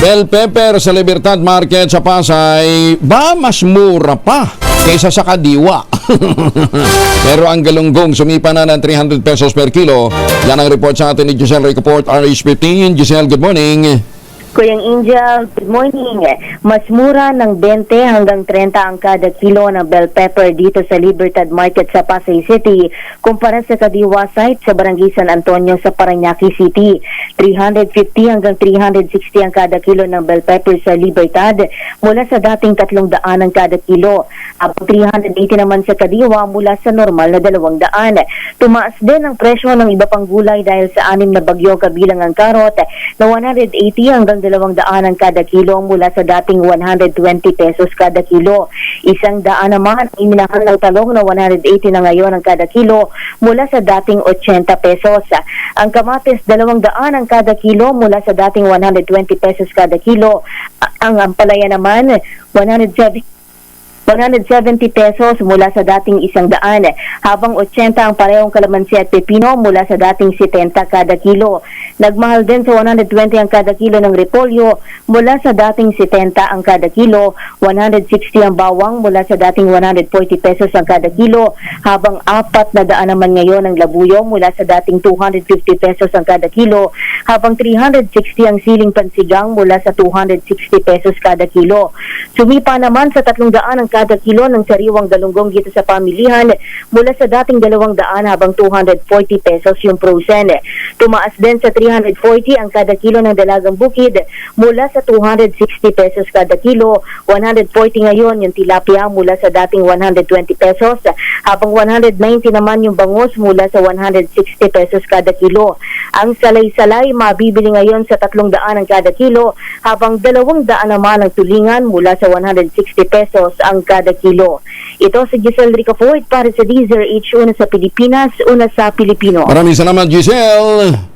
Bell pepper sa Libertad Market sa Pasay ba mas mura pa kaysa sa kadiwa? Pero ang galunggong sumipa na ng 300 pesos per kilo. Yan ang report sa atin ni Giselle Ricoport, RH15. Giselle, good morning. Kuyang Angel, good morning. Mas mura ng 20 hanggang 30 ang kada kilo ng bell pepper dito sa Libertad Market sa Pasay City kumpara sa kadiwa site sa Barangay San Antonio sa Parañaque City. 350 hanggang 360 ang kada kilo ng bell pepper sa Libertad mula sa dating 300 ang kada kilo. Abang 380 naman sa kadiwa mula sa normal na 200. Tumaas din ang presyo ng iba pang gulay dahil sa 6 na bagyo kabilang ang karot na 180 hanggang 200 ang kada kilo mula sa dating 120 pesos kada kilo. 100 naman ang minahal ng talong na 180 na ngayon ang kada kilo mula sa dating 80 pesos. Ang kamatis 200 ang kada kilo mula sa dating 120 pesos kada kilo. Ang ampalaya naman 170 pesos mula sa dating 100, habang 80 ang parehong kalamansi at pepino mula sa dating 70 kada kilo. Nagmahal din sa 120 ang kada kilo ng repolyo mula sa dating 70 ang kada kilo, 160 ang bawang mula sa dating 140 pesos ang kada kilo, habang 400 naman ngayon ang labuyo mula sa dating 250 pesos ang kada kilo, habang 360 ang siling pansigang mula sa 260 pesos kada kilo. Sumipa naman sa 300 ang kada kilo ng sariwang galunggong dito sa pamilihan mula sa dating 200 habang 240 pesos yung frozen. Tumaas din sa 340 ang kada kilo ng dalagang bukid mula sa 260 pesos kada kilo. 140 ngayon yung tilapia mula sa dating 120 pesos habang 190 naman yung bangus mula sa 160 pesos kada kilo. Ang salay-salay mabibili ngayon sa 300 ang kada kilo habang 200 naman ang tulingan mula sa 160 pesos ang kada kilo. Ito si Giselle Ricoport para sa DZRH, una sa Pilipinas, una sa Pilipino. Maraming salamat, Giselle.